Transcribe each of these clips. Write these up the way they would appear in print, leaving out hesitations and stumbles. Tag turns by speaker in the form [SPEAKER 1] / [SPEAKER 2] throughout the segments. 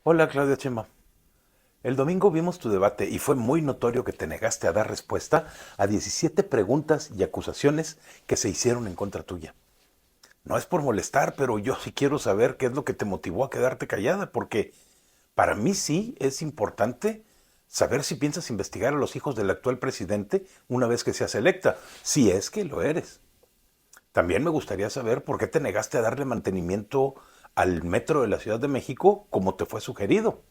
[SPEAKER 1] Hola Claudia Chema. El domingo vimos tu debate y fue muy notorio que te negaste a dar respuesta a 17 preguntas y acusaciones que se hicieron en contra tuya. No es por molestar, pero yo sí quiero saber qué es lo que te motivó a quedarte callada, porque para mí sí es importante saber si piensas investigar a los hijos del actual presidente una vez que seas electa, si es que lo eres. También me gustaría saber por qué te negaste a darle mantenimiento al metro de la Ciudad de México como te fue sugerido.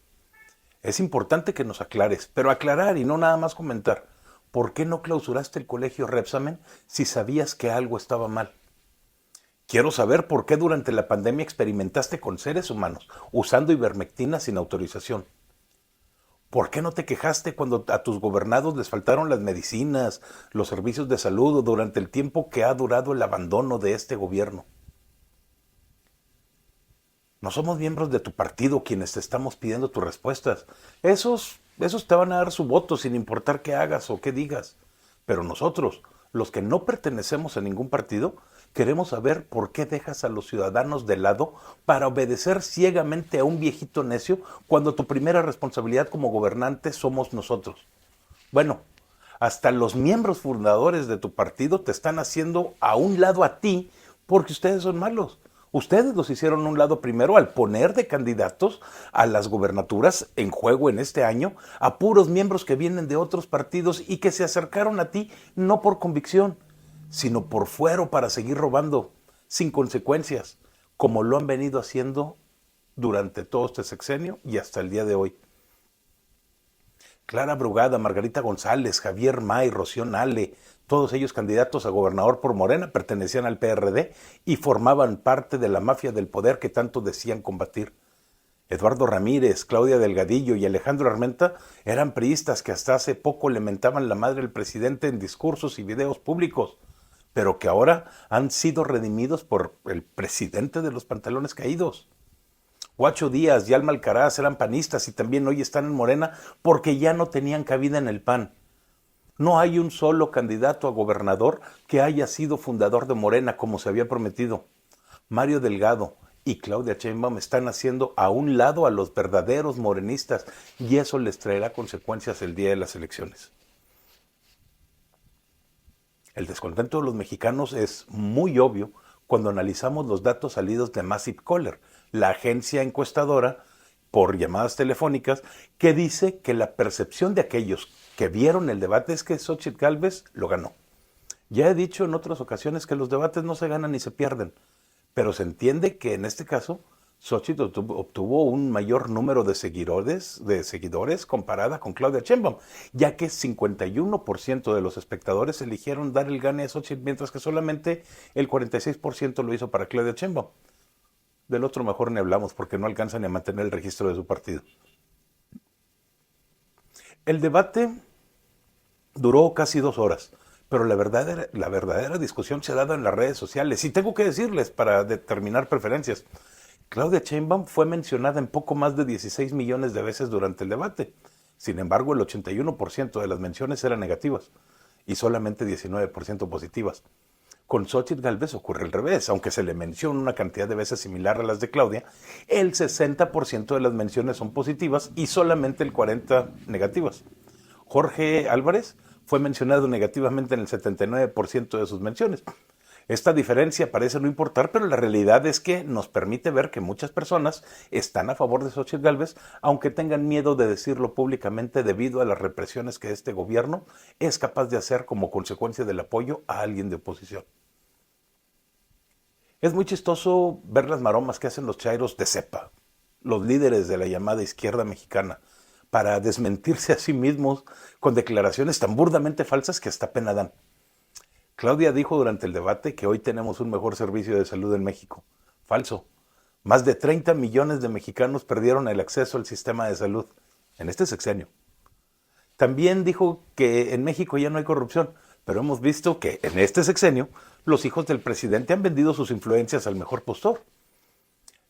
[SPEAKER 1] Es importante que nos aclares, pero aclarar y no nada más comentar. ¿Por qué no clausuraste el colegio Repsamen si sabías que algo estaba mal? Quiero saber por qué durante la pandemia experimentaste con seres humanos usando ivermectina sin autorización. ¿Por qué no te quejaste cuando a tus gobernados les faltaron las medicinas, los servicios de salud o durante el tiempo que ha durado el abandono de este gobierno? No somos miembros de tu partido quienes te estamos pidiendo tus respuestas. Esos te van a dar su voto sin importar qué hagas o qué digas. Pero nosotros, los que no pertenecemos a ningún partido, queremos saber por qué dejas a los ciudadanos de lado para obedecer ciegamente a un viejito necio cuando tu primera responsabilidad como gobernante somos nosotros. Bueno, hasta los miembros fundadores de tu partido te están haciendo a un lado a ti porque ustedes son malos. Ustedes los hicieron a un lado primero al poner de candidatos a las gobernaturas en juego en este año a puros miembros que vienen de otros partidos y que se acercaron a ti no por convicción, sino por fuero para seguir robando, sin consecuencias, como lo han venido haciendo durante todo este sexenio y hasta el día de hoy. Clara Brugada, Margarita González, Javier May, Rocío Nale, todos ellos candidatos a gobernador por Morena, pertenecían al PRD y formaban parte de la mafia del poder que tanto decían combatir. Eduardo Ramírez, Claudia Delgadillo y Alejandro Armenta eran priistas que hasta hace poco le mentaban la madre del presidente en discursos y videos públicos, pero que ahora han sido redimidos por el presidente de los pantalones caídos. Guacho Díaz y Alma Alcaraz eran panistas y también hoy están en Morena porque ya no tenían cabida en el PAN. No hay un solo candidato a gobernador que haya sido fundador de Morena como se había prometido. Mario Delgado y Claudia Sheinbaum están haciendo a un lado a los verdaderos morenistas y eso les traerá consecuencias el día de las elecciones. El descontento de los mexicanos es muy obvio cuando analizamos los datos salidos de Massive Caller, la agencia encuestadora por llamadas telefónicas que dice que la percepción de aquellos que vieron el debate es que Xochitl Gálvez lo ganó. Ya he dicho en otras ocasiones que los debates no se ganan ni se pierden, pero se entiende que en este caso Xochitl obtuvo un mayor número de seguidores comparada con Claudia Sheinbaum, ya que 51% de los espectadores eligieron dar el gane a Xochitl, mientras que solamente el 46% lo hizo para Claudia Sheinbaum. Del otro mejor ni hablamos porque no alcanza ni a mantener el registro de su partido. El debate duró casi 2 horas, pero la verdadera discusión se ha dado en las redes sociales. Y tengo que decirles, para determinar preferencias, Claudia Sheinbaum fue mencionada en poco más de 16 millones de veces durante el debate. Sin embargo, el 81% de las menciones eran negativas y solamente 19% positivas. Con Xochitl Gálvez ocurre al revés, aunque se le menciona una cantidad de veces similar a las de Claudia, el 60% de las menciones son positivas y solamente el 40% negativas. Jorge Álvarez fue mencionado negativamente en el 79% de sus menciones. Esta diferencia parece no importar, pero la realidad es que nos permite ver que muchas personas están a favor de Xochitl Gálvez, aunque tengan miedo de decirlo públicamente debido a las represiones que este gobierno es capaz de hacer como consecuencia del apoyo a alguien de oposición. Es muy chistoso ver las maromas que hacen los chairos de cepa, los líderes de la llamada izquierda mexicana, para desmentirse a sí mismos con declaraciones tan burdamente falsas que hasta pena dan. Claudia dijo durante el debate que hoy tenemos un mejor servicio de salud en México. Falso. Más de 30 millones de mexicanos perdieron el acceso al sistema de salud en este sexenio. También dijo que en México ya no hay corrupción, pero hemos visto que en este sexenio los hijos del presidente han vendido sus influencias al mejor postor.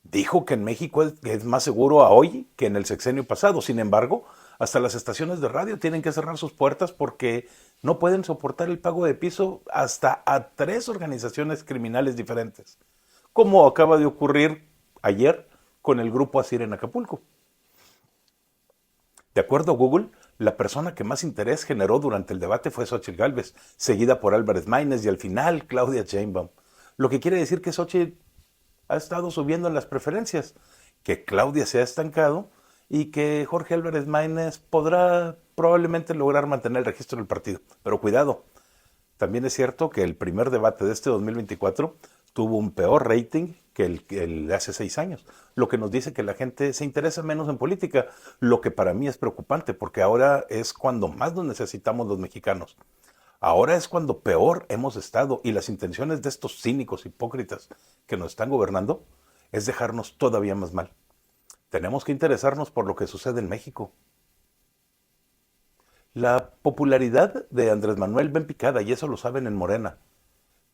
[SPEAKER 1] Dijo que en México es más seguro a hoy que en el sexenio pasado. Sin embargo, hasta las estaciones de radio tienen que cerrar sus puertas porque no pueden soportar el pago de piso hasta a 3 organizaciones criminales diferentes, como acaba de ocurrir ayer con el grupo Asir en Acapulco. De acuerdo a Google, la persona que más interés generó durante el debate fue Xóchitl Gálvez, seguida por Álvarez Maínez y al final Claudia Sheinbaum. Lo que quiere decir que Xóchitl ha estado subiendo en las preferencias, que Claudia se ha estancado y que Jorge Álvarez Maínez podrá probablemente lograr mantener el registro del partido. Pero cuidado, también es cierto que el primer debate de este 2024 tuvo un peor rating que el de hace 6 años, lo que nos dice que la gente se interesa menos en política, lo que para mí es preocupante, porque ahora es cuando más nos necesitamos los mexicanos. Ahora es cuando peor hemos estado y las intenciones de estos cínicos hipócritas que nos están gobernando es dejarnos todavía más mal. Tenemos que interesarnos por lo que sucede en México. La popularidad de Andrés Manuel va en picada y eso lo saben en Morena.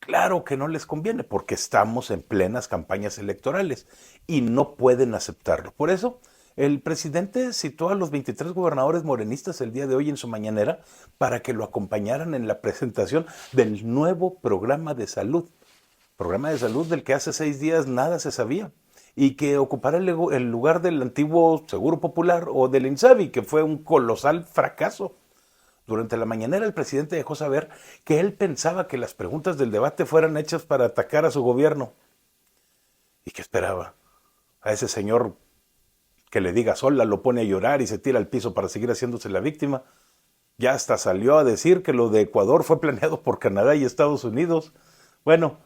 [SPEAKER 1] Claro que no les conviene porque estamos en plenas campañas electorales y no pueden aceptarlo. Por eso, el presidente citó a los 23 gobernadores morenistas el día de hoy en su mañanera para que lo acompañaran en la presentación del nuevo programa de salud. Programa de salud del que hace 6 días nada se sabía y que ocupará el lugar del antiguo Seguro Popular o del INSABI, que fue un colosal fracaso. Durante la mañanera el presidente dejó saber que él pensaba que las preguntas del debate fueran hechas para atacar a su gobierno. ¿Y qué esperaba? A ese señor que le diga sola, lo pone a llorar y se tira al piso para seguir haciéndose la víctima. Ya hasta salió a decir que lo de Ecuador fue planeado por Canadá y Estados Unidos. Bueno,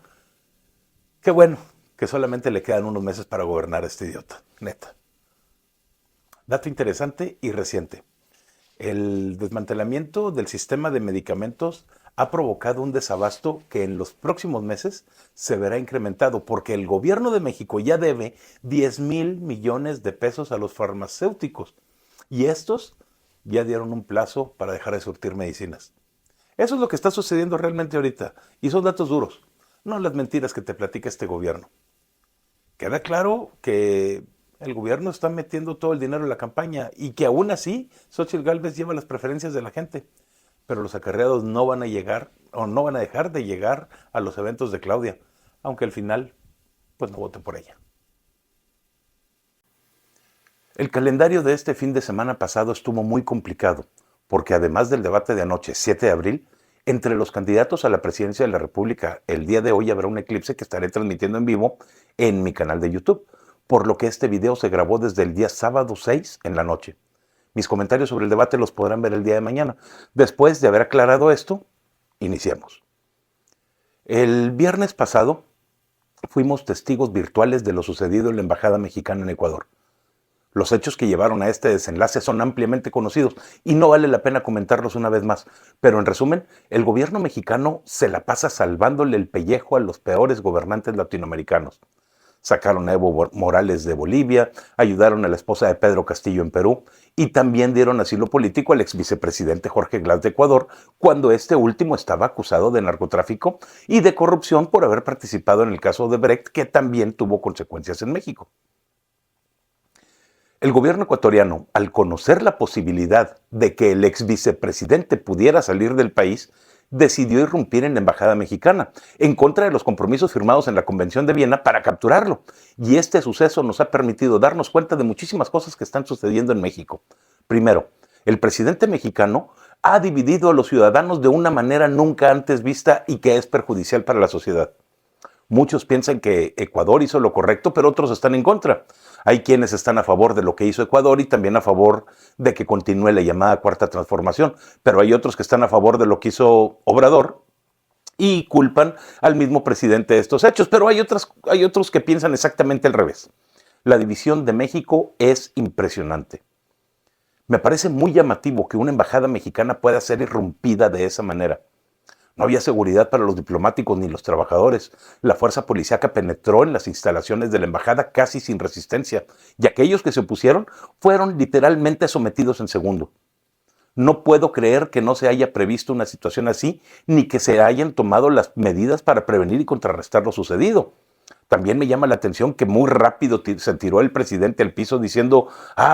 [SPEAKER 1] qué bueno que solamente le quedan unos meses para gobernar a este idiota, neta. Dato interesante y reciente. El desmantelamiento del sistema de medicamentos ha provocado un desabasto que en los próximos meses se verá incrementado porque el gobierno de México ya debe 10,000 millones de pesos a los farmacéuticos y estos ya dieron un plazo para dejar de surtir medicinas. Eso es lo que está sucediendo realmente ahorita y son datos duros, no las mentiras que te platica este gobierno. Queda claro que el gobierno está metiendo todo el dinero en la campaña y que aún así Xóchitl Gálvez lleva las preferencias de la gente. Pero los acarreados no van a llegar o no van a dejar de llegar a los eventos de Claudia, aunque al final pues no voten por ella. El calendario de este fin de semana pasado estuvo muy complicado, porque además del debate de anoche, 7 de abril, entre los candidatos a la presidencia de la República, el día de hoy habrá un eclipse que estaré transmitiendo en vivo en mi canal de YouTube, por lo que este video se grabó desde el día sábado 6 en la noche. Mis comentarios sobre el debate los podrán ver el día de mañana. Después de haber aclarado esto, iniciamos. El viernes pasado fuimos testigos virtuales de lo sucedido en la Embajada Mexicana en Ecuador. Los hechos que llevaron a este desenlace son ampliamente conocidos y no vale la pena comentarlos una vez más. Pero en resumen, el gobierno mexicano se la pasa salvándole el pellejo a los peores gobernantes latinoamericanos. Sacaron a Evo Morales de Bolivia, ayudaron a la esposa de Pedro Castillo en Perú y también dieron asilo político al ex vicepresidente Jorge Glass de Ecuador cuando este último estaba acusado de narcotráfico y de corrupción por haber participado en el caso de Brecht, que también tuvo consecuencias en México. El gobierno ecuatoriano, al conocer la posibilidad de que el ex vicepresidente pudiera salir del país, decidió irrumpir en la embajada mexicana, en contra de los compromisos firmados en la Convención de Viena para capturarlo. Y este suceso nos ha permitido darnos cuenta de muchísimas cosas que están sucediendo en México. Primero, el presidente mexicano ha dividido a los ciudadanos de una manera nunca antes vista y que es perjudicial para la sociedad. Muchos piensan que Ecuador hizo lo correcto, pero otros están en contra. Hay quienes están a favor de lo que hizo Ecuador y también a favor de que continúe la llamada Cuarta Transformación, pero hay otros que están a favor de lo que hizo Obrador y culpan al mismo presidente de estos hechos, pero hay otros que piensan exactamente al revés. La división de México es impresionante. Me parece muy llamativo que una embajada mexicana pueda ser irrumpida de esa manera. No había seguridad para los diplomáticos ni los trabajadores. La fuerza policíaca penetró en las instalaciones de la embajada casi sin resistencia, y aquellos que se opusieron fueron literalmente sometidos en segundo. No puedo creer que no se haya previsto una situación así, ni que se hayan tomado las medidas para prevenir y contrarrestar lo sucedido. También me llama la atención que muy rápido se tiró el presidente al piso diciendo,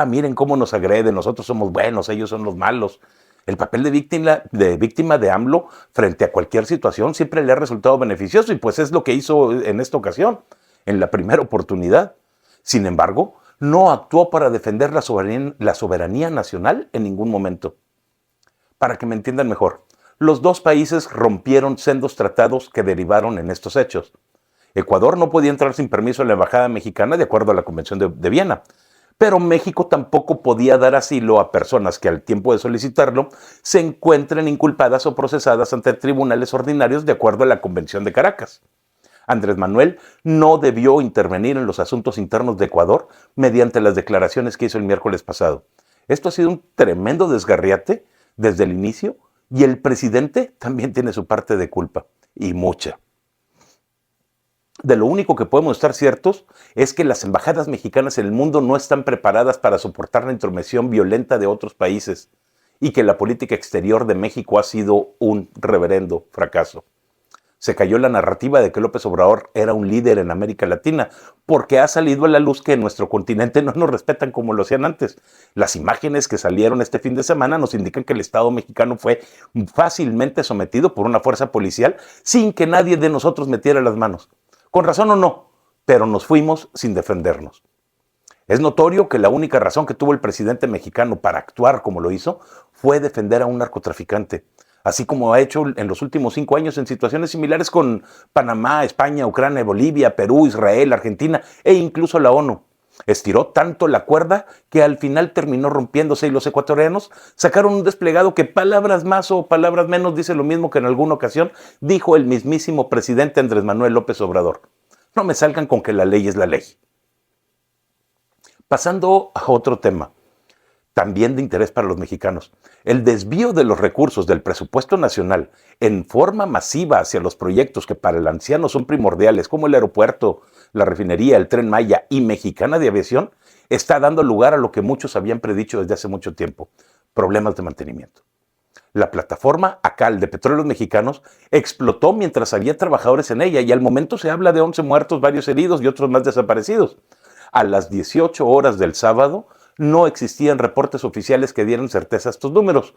[SPEAKER 1] miren cómo nos agreden, nosotros somos buenos, ellos son los malos. El papel de víctima de AMLO frente a cualquier situación siempre le ha resultado beneficioso y pues es lo que hizo en esta ocasión, en la primera oportunidad. Sin embargo, no actuó para defender la soberanía nacional en ningún momento. Para que me entiendan mejor, los dos países rompieron sendos tratados que derivaron en estos hechos. Ecuador no podía entrar sin permiso en la embajada mexicana de acuerdo a la Convención de Viena, pero México tampoco podía dar asilo a personas que al tiempo de solicitarlo se encuentren inculpadas o procesadas ante tribunales ordinarios de acuerdo a la Convención de Caracas. Andrés Manuel no debió intervenir en los asuntos internos de Ecuador mediante las declaraciones que hizo el miércoles pasado. Esto ha sido un tremendo desgarriate desde el inicio y el presidente también tiene su parte de culpa, y mucha. De lo único que podemos estar ciertos es que las embajadas mexicanas en el mundo no están preparadas para soportar la intromisión violenta de otros países y que la política exterior de México ha sido un reverendo fracaso. Se cayó la narrativa de que López Obrador era un líder en América Latina, porque ha salido a la luz que en nuestro continente no nos respetan como lo hacían antes. Las imágenes que salieron este fin de semana nos indican que el Estado mexicano fue fácilmente sometido por una fuerza policial sin que nadie de nosotros metiera las manos. Con razón o no, pero nos fuimos sin defendernos. Es notorio que la única razón que tuvo el presidente mexicano para actuar como lo hizo fue defender a un narcotraficante, así como ha hecho en los últimos 5 años en situaciones similares con Panamá, España, Ucrania, Bolivia, Perú, Israel, Argentina e incluso la ONU. Estiró tanto la cuerda que al final terminó rompiéndose y los ecuatorianos sacaron un desplegado que palabras más o palabras menos dice lo mismo que en alguna ocasión dijo el mismísimo presidente Andrés Manuel López Obrador. No me salgan con que la ley es la ley. Pasando a otro tema, también de interés para los mexicanos. El desvío de los recursos del presupuesto nacional en forma masiva hacia los proyectos que para el anciano son primordiales, como el aeropuerto, la refinería, el Tren Maya y Mexicana de Aviación, está dando lugar a lo que muchos habían predicho desde hace mucho tiempo: problemas de mantenimiento. La plataforma ACAL de Petróleos Mexicanos explotó mientras había trabajadores en ella y al momento se habla de 11 muertos, varios heridos y otros más desaparecidos. A las 18 horas del sábado no existían reportes oficiales que dieran certeza a estos números,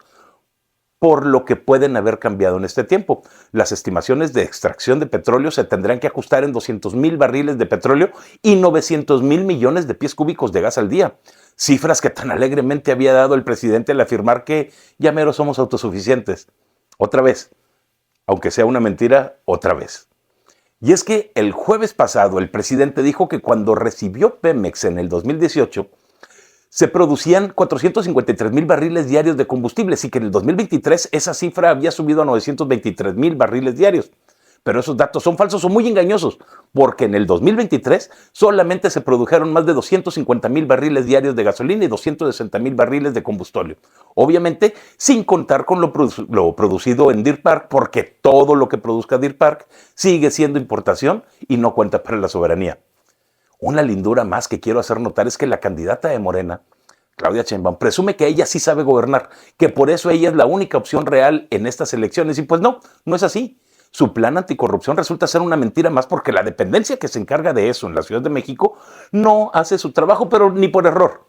[SPEAKER 1] por lo que pueden haber cambiado en este tiempo. Las estimaciones de extracción de petróleo se tendrán que ajustar en 200,000 barriles de petróleo y 900,000 millones de pies cúbicos de gas al día. Cifras que tan alegremente había dado el presidente al afirmar que ya mero somos autosuficientes. Otra vez, aunque sea una mentira, otra vez. Y es que el jueves pasado el presidente dijo que cuando recibió Pemex en el 2018, se producían 453,000 barriles diarios de combustibles y que en el 2023 esa cifra había subido a 923,000 barriles diarios. Pero esos datos son falsos o muy engañosos, porque en el 2023 solamente se produjeron más de 250,000 barriles diarios de gasolina y 260,000 barriles de combustóleo. Obviamente, sin contar con lo producido en Deer Park, porque todo lo que produzca Deer Park sigue siendo importación y no cuenta para la soberanía. Una lindura más que quiero hacer notar es que la candidata de Morena, Claudia Sheinbaum, presume que ella sí sabe gobernar, que por eso ella es la única opción real en estas elecciones. Y pues no es así. Su plan anticorrupción resulta ser una mentira más porque la dependencia que se encarga de eso en la Ciudad de México no hace su trabajo, pero ni por error.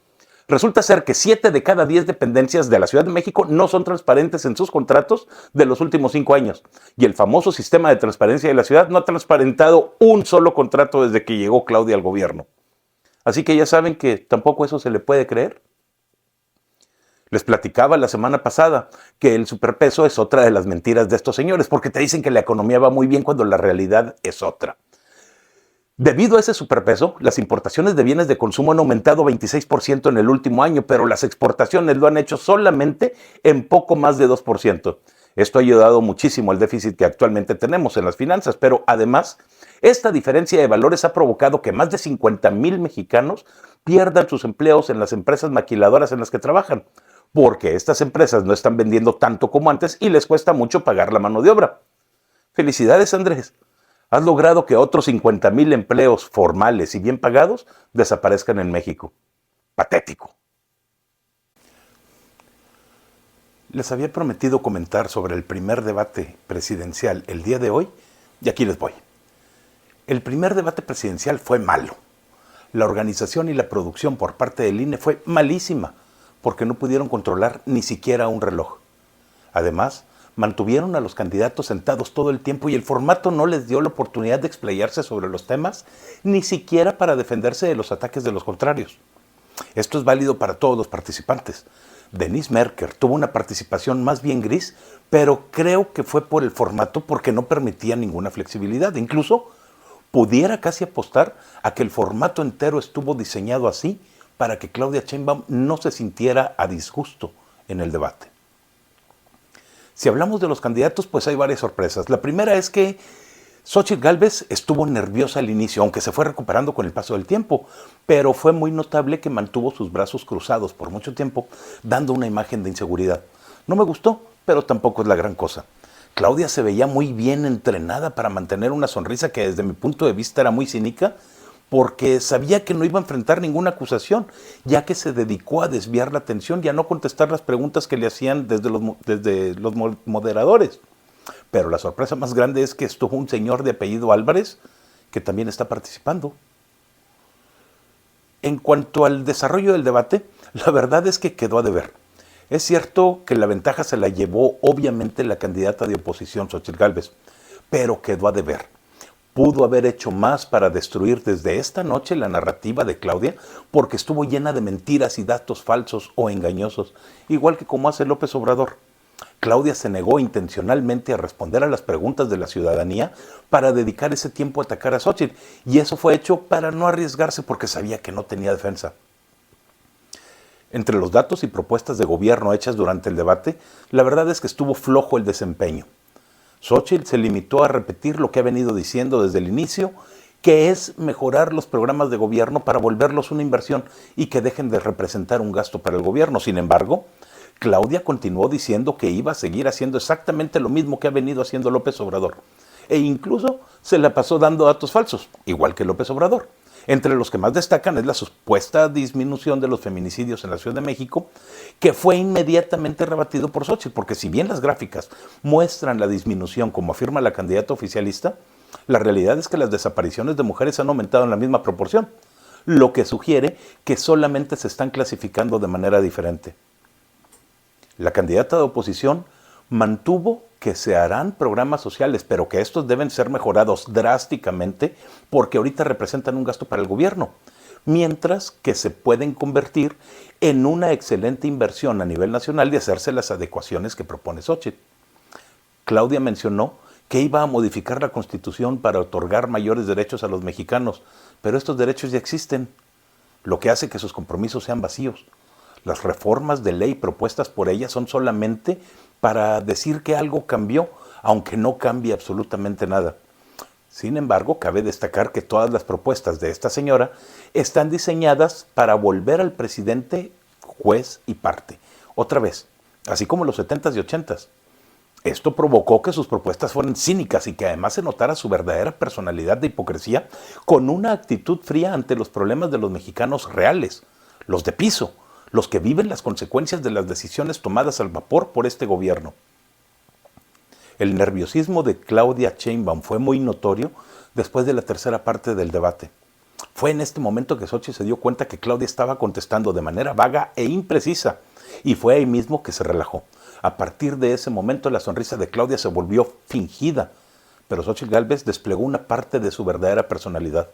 [SPEAKER 1] Resulta ser que 7 de cada 10 dependencias de la Ciudad de México no son transparentes en sus contratos de los últimos 5 años. Y el famoso sistema de transparencia de la ciudad no ha transparentado un solo contrato desde que llegó Claudia al gobierno. Así que ya saben que tampoco eso se le puede creer. Les platicaba la semana pasada que el superpeso es otra de las mentiras de estos señores, porque te dicen que la economía va muy bien cuando la realidad es otra. Debido a ese superpeso, las importaciones de bienes de consumo han aumentado 26% en el último año, pero las exportaciones lo han hecho solamente en poco más de 2%. Esto ha ayudado muchísimo al déficit que actualmente tenemos en las finanzas, pero además, esta diferencia de valores ha provocado que más de 50,000 mexicanos pierdan sus empleos en las empresas maquiladoras en las que trabajan, porque estas empresas no están vendiendo tanto como antes y les cuesta mucho pagar la mano de obra. Felicidades, Andrés. Has logrado que otros 50,000 empleos formales y bien pagados desaparezcan en México. Patético. Les había prometido comentar sobre el primer debate presidencial el día de hoy y aquí les voy. El primer debate presidencial fue malo. La organización y la producción por parte del INE fue malísima porque no pudieron controlar ni siquiera un reloj. Además, mantuvieron a los candidatos sentados todo el tiempo y el formato no les dio la oportunidad de explayarse sobre los temas, ni siquiera para defenderse de los ataques de los contrarios. Esto es válido para todos los participantes. Denise Merker tuvo una participación más bien gris, pero creo que fue por el formato porque no permitía ninguna flexibilidad. Incluso pudiera casi apostar a que el formato entero estuvo diseñado así para que Claudia Sheinbaum no se sintiera a disgusto en el debate. Si hablamos de los candidatos, pues hay varias sorpresas. La primera es que Xóchitl Gálvez estuvo nerviosa al inicio, aunque se fue recuperando con el paso del tiempo, pero fue muy notable que mantuvo sus brazos cruzados por mucho tiempo, dando una imagen de inseguridad. No me gustó, pero tampoco es la gran cosa. Claudia se veía muy bien entrenada para mantener una sonrisa que desde mi punto de vista era muy cínica, porque sabía que no iba a enfrentar ninguna acusación, ya que se dedicó a desviar la atención y a no contestar las preguntas que le hacían desde los moderadores. Pero la sorpresa más grande es que estuvo un señor de apellido Álvarez que también está participando. En cuanto al desarrollo del debate, la verdad es que quedó a deber. Es cierto que la ventaja se la llevó obviamente la candidata de oposición, Xóchitl Gálvez, pero quedó a deber. Pudo haber hecho más para destruir desde esta noche la narrativa de Claudia porque estuvo llena de mentiras y datos falsos o engañosos, igual que como hace López Obrador. Claudia se negó intencionalmente a responder a las preguntas de la ciudadanía para dedicar ese tiempo a atacar a Xóchitl, y eso fue hecho para no arriesgarse porque sabía que no tenía defensa. Entre los datos y propuestas de gobierno hechas durante el debate, la verdad es que estuvo flojo el desempeño. Xóchitl se limitó a repetir lo que ha venido diciendo desde el inicio, que es mejorar los programas de gobierno para volverlos una inversión y que dejen de representar un gasto para el gobierno. Sin embargo, Claudia continuó diciendo que iba a seguir haciendo exactamente lo mismo que ha venido haciendo López Obrador. E incluso se la pasó dando datos falsos, igual que López Obrador. Entre los que más destacan es la supuesta disminución de los feminicidios en la Ciudad de México, que fue inmediatamente rebatido por Xóchitl, porque si bien las gráficas muestran la disminución, como afirma la candidata oficialista, la realidad es que las desapariciones de mujeres han aumentado en la misma proporción, lo que sugiere que solamente se están clasificando de manera diferente. La candidata de oposición mantuvo que se harán programas sociales, pero que estos deben ser mejorados drásticamente porque ahorita representan un gasto para el gobierno, mientras que se pueden convertir en una excelente inversión a nivel nacional de hacerse las adecuaciones que propone Xóchitl. Claudia mencionó que iba a modificar la Constitución para otorgar mayores derechos a los mexicanos, pero estos derechos ya existen, lo que hace que sus compromisos sean vacíos. Las reformas de ley propuestas por ella son solamente para decir que algo cambió, aunque no cambie absolutamente nada. Sin embargo, cabe destacar que todas las propuestas de esta señora están diseñadas para volver al presidente juez y parte, otra vez, así como en los 70s y 80s. Esto provocó que sus propuestas fueran cínicas y que además se notara su verdadera personalidad de hipocresía con una actitud fría ante los problemas de los mexicanos reales, los de piso, los que viven las consecuencias de las decisiones tomadas al vapor por este gobierno. El nerviosismo de Claudia Sheinbaum fue muy notorio después de la tercera parte del debate. Fue en este momento que Xóchitl se dio cuenta que Claudia estaba contestando de manera vaga e imprecisa, y fue ahí mismo que se relajó. A partir de ese momento la sonrisa de Claudia se volvió fingida, pero Xóchitl Gálvez desplegó una parte de su verdadera personalidad.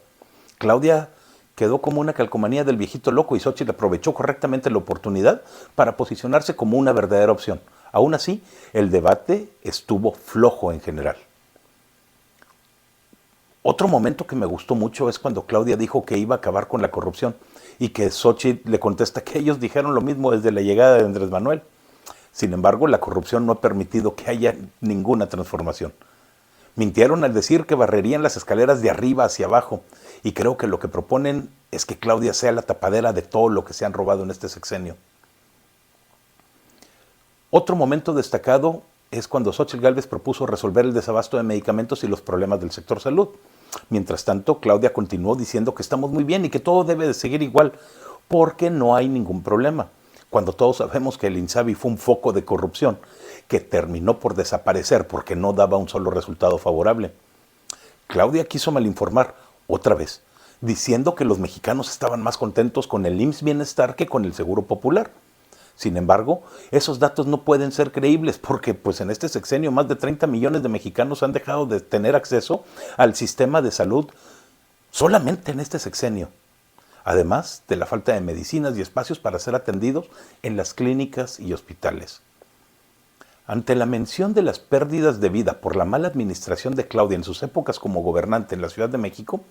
[SPEAKER 1] Claudia quedó como una calcomanía del viejito loco y Xóchitl aprovechó correctamente la oportunidad para posicionarse como una verdadera opción. Aún así, el debate estuvo flojo en general. Otro momento que me gustó mucho es cuando Claudia dijo que iba a acabar con la corrupción y que Xóchitl le contesta que ellos dijeron lo mismo desde la llegada de Andrés Manuel. Sin embargo, la corrupción no ha permitido que haya ninguna transformación. Mintieron al decir que barrerían las escaleras de arriba hacia abajo, y creo que lo que proponen es que Claudia sea la tapadera de todo lo que se han robado en este sexenio. Otro momento destacado es cuando Xóchitl Gálvez propuso resolver el desabasto de medicamentos y los problemas del sector salud. Mientras tanto, Claudia continuó diciendo que estamos muy bien y que todo debe de seguir igual, porque no hay ningún problema, cuando todos sabemos que el INSABI fue un foco de corrupción que terminó por desaparecer porque no daba un solo resultado favorable. Claudia quiso malinformar otra vez, diciendo que los mexicanos estaban más contentos con el IMSS Bienestar que con el Seguro Popular. Sin embargo, esos datos no pueden ser creíbles porque pues en este sexenio más de 30 millones de mexicanos han dejado de tener acceso al sistema de salud solamente en este sexenio. además de la falta de medicinas y espacios para ser atendidos en las clínicas y hospitales. Ante la mención de las pérdidas de vida por la mala administración de Claudia en sus épocas como gobernante en la Ciudad de México,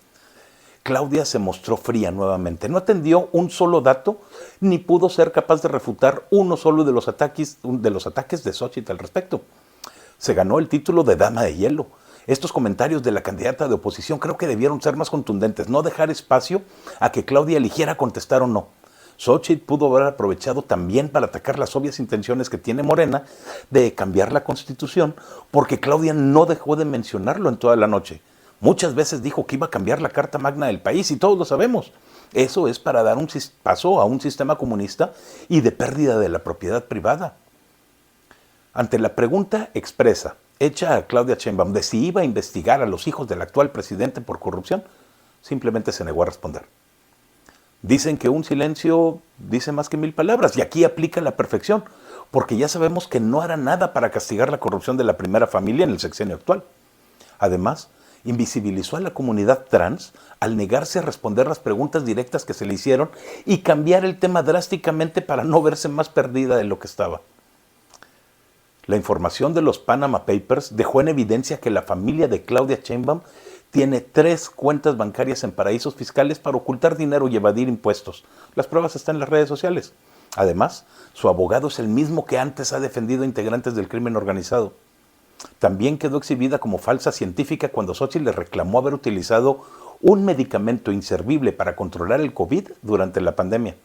[SPEAKER 1] Claudia se mostró fría nuevamente. No atendió un solo dato, ni pudo ser capaz de refutar uno solo de los ataques de Xóchitl al respecto. Se ganó el título de Dama de Hielo. Estos comentarios de la candidata de oposición creo que debieron ser más contundentes, no dejar espacio a que Claudia eligiera contestar o no. Xóchitl pudo haber aprovechado también para atacar las obvias intenciones que tiene Morena de cambiar la Constitución, porque Claudia no dejó de mencionarlo en toda la noche. Muchas veces dijo que iba a cambiar la Carta Magna del país y todos lo sabemos. Eso es para dar un paso a un sistema comunista y de pérdida de la propiedad privada. Ante la pregunta expresa hecha a Claudia Sheinbaum de si iba a investigar a los hijos del actual presidente por corrupción, simplemente se negó a responder. Dicen que un silencio dice más que 1000 palabras, y aquí aplica la perfección, porque ya sabemos que no hará nada para castigar la corrupción de la primera familia en el sexenio actual. Además, invisibilizó a la comunidad trans al negarse a responder las preguntas directas que se le hicieron y cambiar el tema drásticamente para no verse más perdida de lo que estaba. La información de los Panama Papers dejó en evidencia que la familia de Claudia Sheinbaum tiene 3 cuentas bancarias en paraísos fiscales para ocultar dinero y evadir impuestos. Las pruebas están en las redes sociales. Además, su abogado es el mismo que antes ha defendido a integrantes del crimen organizado. También quedó exhibida como falsa científica cuando Xóchitl le reclamó haber utilizado un medicamento inservible para controlar el COVID durante la pandemia.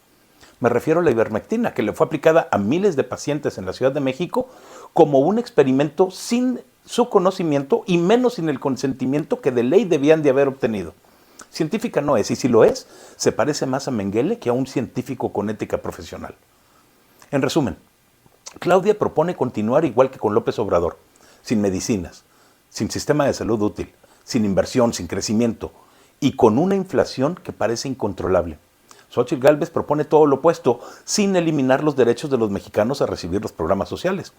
[SPEAKER 1] Me refiero a la ivermectina, que le fue aplicada a miles de pacientes en la Ciudad de México como un experimento sin su conocimiento y menos sin el consentimiento que de ley debían de haber obtenido. Científica no es, y si lo es, se parece más a Mengele que a un científico con ética profesional. En resumen, Claudia propone continuar igual que con López Obrador, sin medicinas, sin sistema de salud útil, sin inversión, sin crecimiento y con una inflación que parece incontrolable. Xóchitl Gálvez propone todo lo opuesto, sin eliminar los derechos de los mexicanos a recibir los programas sociales.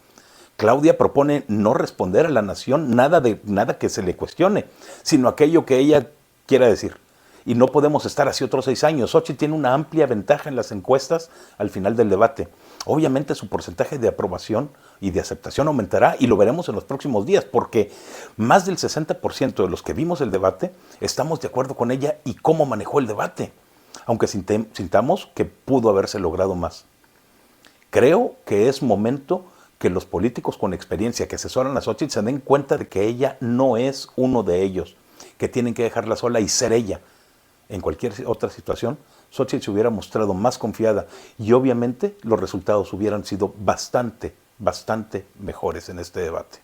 [SPEAKER 1] Claudia propone no responder a la nación nada que se le cuestione, sino aquello que ella quiera decir. Y no podemos estar así otros 6 años. Xóchitl tiene una amplia ventaja en las encuestas al final del debate. Obviamente su porcentaje de aprobación y de aceptación aumentará y lo veremos en los próximos días, porque más del 60% de los que vimos el debate estamos de acuerdo con ella y cómo manejó el debate, aunque sintamos que pudo haberse logrado más. Creo que es momento que los políticos con experiencia que asesoran a Xóchitl se den cuenta de que ella no es uno de ellos, que tienen que dejarla sola y ser ella. En cualquier otra situación, Xóchitl se hubiera mostrado más confiada y obviamente los resultados hubieran sido bastante mejores en este debate.